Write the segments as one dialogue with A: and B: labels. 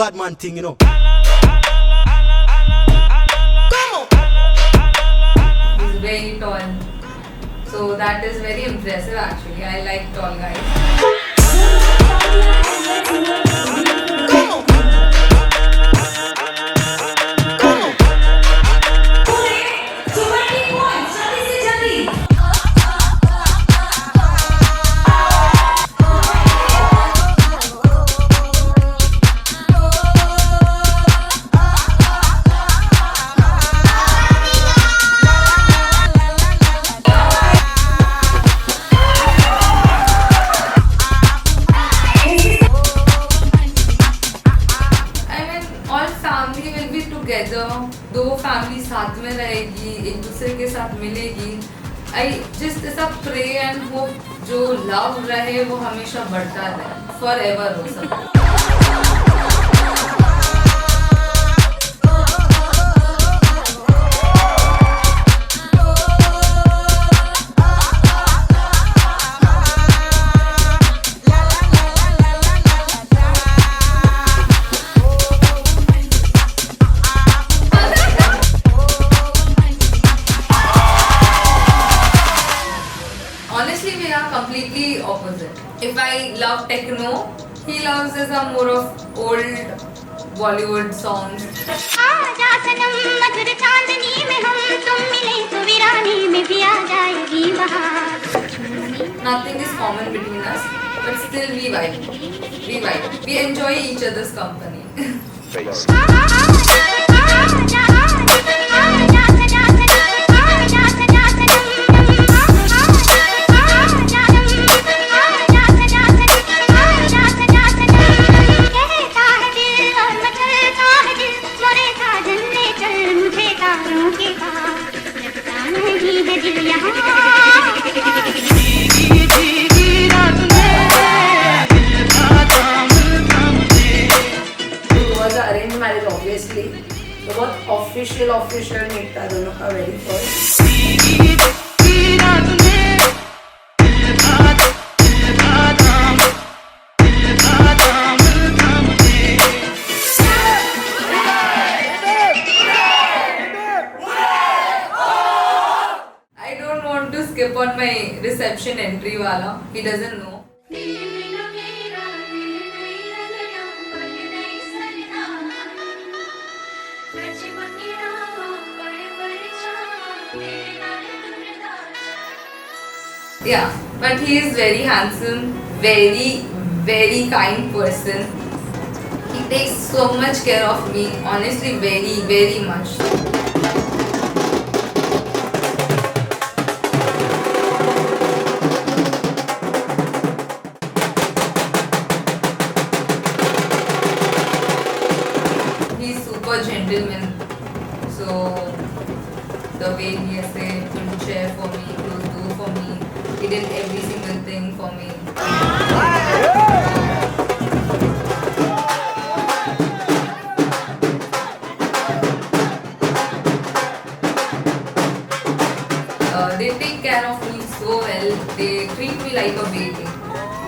A: bad man thing, you know.
B: He's very tall. So that is very impressive actually. I like tall guys. दो family साथ में रहेगी, एक दूसरे के साथ मिलेगी. आई जस्ट ऐसा प्रे एंड होप जो लव रहे वो हमेशा बढ़ता रहे, फॉर एवर हो सकता. Honestly, we are completely opposite. If I love techno, he loves some more of old Bollywood songs. आजा सनम मधुर चांदनी में हम तुम मिले तो वीरानी में भी आ जाएगी बहार. Nothing is common between us, but still we vibe. We enjoy each other's company.
C: Arrange marriage obviously तो बहुत ऑफिशियल मीट था दोनों का very first.
B: I don't want to skip on my reception entry wala. He doesn't know. Yeah, but he is very handsome, very kind person. He takes so much care of me, honestly, very much. He's super gentleman, so the way he has said to chair for me, to do for me, he did every single thing for me. They take care of me so well. They treat me like a baby.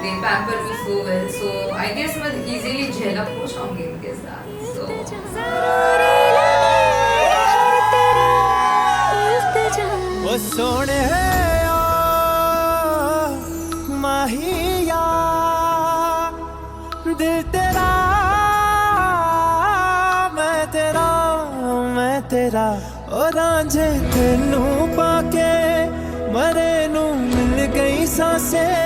B: They pamper me so well. So I guess मैं easily झेल हो जाऊंगी इनके साथ. So
A: ओ सोने माहिया दिल तेरा मैं तेरा ओ रांझे तेनू पाके मरे नू मिल गई सांसें.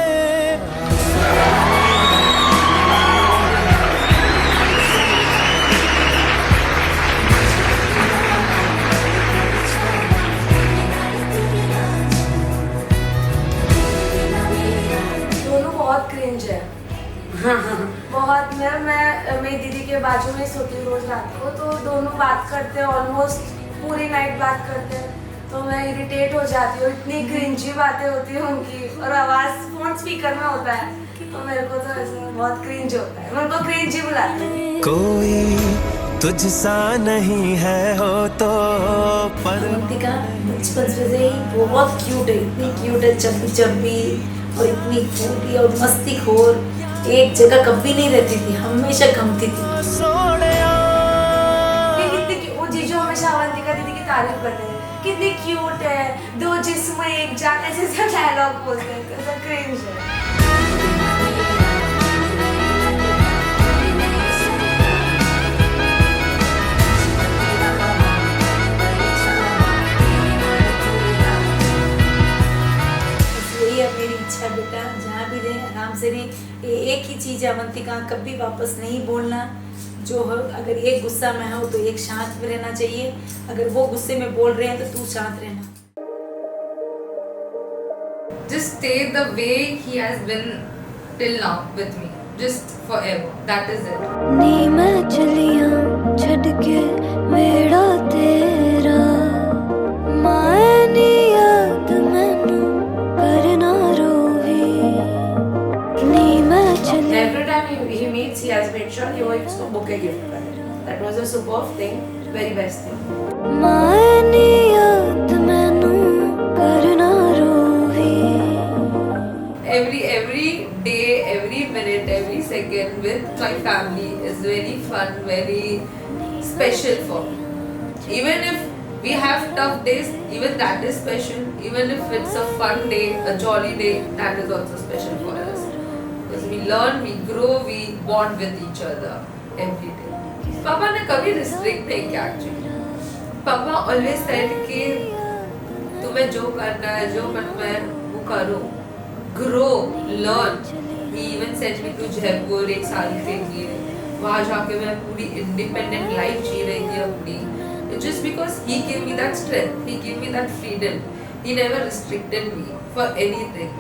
C: बहुत मैं मेरी दीदी के बाजू में सोती रोज रात को, तो दोनों बात करते हैं, ऑलमोस्ट पूरी नाइट बात करते हैं. तो मैं इरिटेट हो जाती हूँ, इतनी क्रिंजी बातें होती है उनकी, और आवाज फोन स्पीकर में होता है, तो मेरे को तो ऐसा बहुत क्रिंज होता है. मैं उनको क्रिंजी बुलाती हूँ.
A: कोई तुझसा नहीं है हो तो पर
C: अवंतिका बचपन से ही बहुत क्यूट है, इतनी क्यूट है, चब्बी और इतनी फूटी और मस्तीखोर. एक जगह कभी नहीं रहती थी, हमेशा घूमती थी. तारीफ करते हैं, कितनी क्यूट है, दो जिस्म एक जान, ऐसे ऐसे डायलॉग बोलते हैं, कैसा क्रिंज है।
D: यही है मेरी इच्छा बेटा, जहाँ भी रहे आराम से रहे। एक ही चीज़ है अवंतिका, कभी वापस नहीं बोलना। जो अगर एक गुस्सा में हो तो एक शांत में रहना चाहिए, अगर वो गुस्से में बोल रहे हैं तो तू शांत रहना।
B: Just stay the way he has been till now with me, just forever. That is it.
E: नी मैं चलिया छड़ के मेरा तेरा माए नी याद मैनू करना रोवी नी मैं चलिया।
F: Every time he meets, he has made sure he always bouquet gift for him. That was a superb thing, very best thing.
E: माए नी याद मैनू करना रोवी।
B: Every day, every minute, every second with my family is very fun, very special for me. Even if we have tough days, even that is special. Even if it's a fun day, a jolly day, that is also special for us. Because we learn, we grow, we bond with each other every day. Papa ने कभी restrict नहीं किया actually. Papa always said कि तुम्हें जो करना है, जो मन में वो करो. Grow, learn. He even sent me to Jaipur एक साल के लिए. वहाँ जाके मैं पूरी independent life जी रही थी अपनी. Just because he gave me that strength, he gave me that freedom. He never restricted me for anything.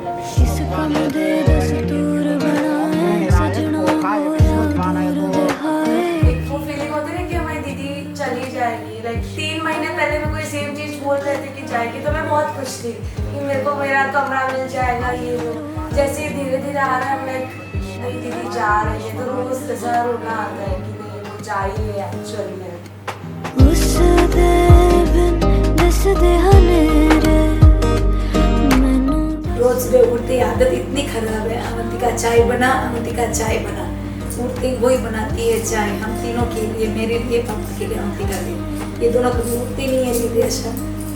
E: इस कम दे दस्तूर बनाए सजना होया मेरे हाय।
C: एक वो फीलिंग होती है ना कि हमारी दीदी चली जाएगी, लाइक 3 महीने पहले मैं कोई सेम चीज बोल रहे थे कि जाएगी, तो मैं बहुत खुश थी कि मेरे को मेरा कमरा मिल जाएगा, ये वो। जैसे ही धीरे धीरे आ रहा है, मैं नहीं दीदी जा रही है, तो रोज ऐसा रोना आता है कि नहीं वो जा ही है एक्चुअली में।
E: उस दे बिन दस दे हनेरे मैनू।
D: रोज सुबह उठते आदत इतनी खराब है, अवंतिका चाय बना, अवंतिका चाय बना। उठते वही बनाती है चाय, हम तीनों के लिए, मेरे लिए, पापा के लिए, अवंतिका के लिए। ये दोनों कभी उठती नहीं है निर्देशा,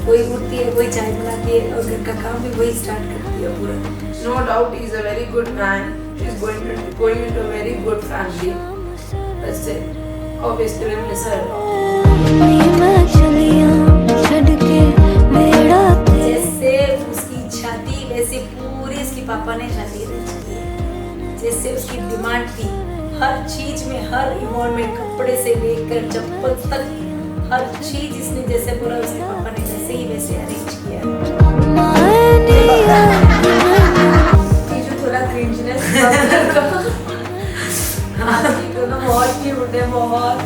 D: वही उठती है, वही चाय बनाती है और घर का काम भी वही स्टार्ट करती है पूरा।
F: No doubt, he is a very good man. He is going into a very good family. That's it. Obviously, we'll miss her.
E: नी मैं चलिया छड़ के मेरा तेरा।
D: जैसे उसकी इच्छा थी वैसे पूरी इसकी पापा ने शादी रची है। जैसे उसकी डिमांड थी, हर चीज में, हर इन्वॉल्वमेंट, कपड़े से लेकर चप्पल तक, हर चीज इसने जैसे बोला उसके पापा ने वैसे ही वैसे अरेंज किया।
E: माए नी याद
C: ये जो थोड़ा क्रिंजनेस हाँ जी, दोनों बहुत क्यूट है, बहुत।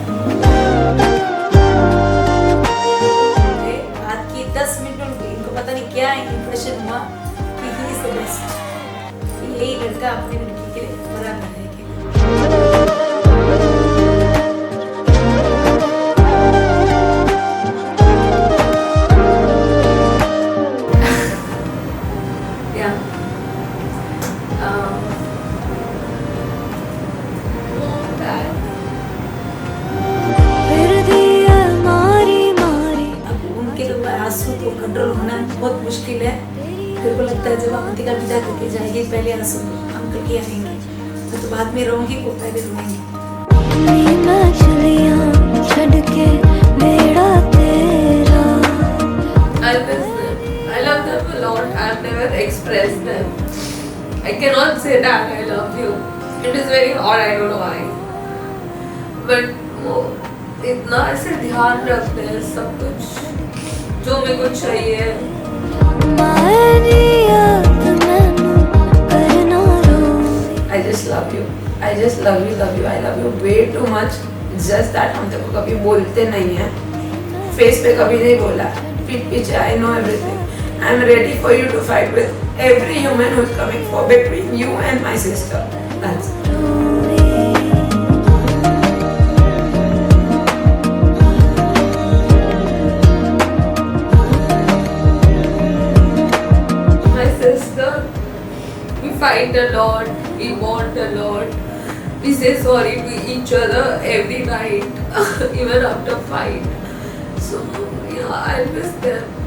D: बात की 10 मिनट में इनको पता नहीं क्या इंप्रेशन हुआ कि ही इज द बेस्ट। यही लड़का अपनी लड़की के लिए बराबर है कि
B: Yeah. That.
E: फिर दिया मारी मारी।
D: अब उनके तो आंसू को कंट्रोल होना बहुत मुश्किल है। मेरे को लगता है जब अवंतिका विदा करके जाएगी, पहले आंसू अंकल के आएंगे, तो बाद में रोंगी को पहले रोएंगे।
E: नी मैं चलिया छड़ के मेरा तेरा।
B: I miss them. I love them a lot. I've never expressed them. I cannot say that I love you. It is very odd. I don't know why. But वो इतना ऐसे ध्यान रखते हैं सब कुछ जो मेरे को चाहिए.
E: माए नी याद मैनू करना रोवी।
F: I just love you. I just love you, love you. I love you way too much. It's just that हम तेरे को कभी बोलते नहीं हैं. फेस पे कभी नहीं बोला. पीठ पीछे I know everything. I'm ready for you to fight with every human who's coming for between you and my sister. That's it.
B: My sister, we fight a lot, we bond a lot, we say sorry to each other every night, even after fight.
F: So yeah, I miss them.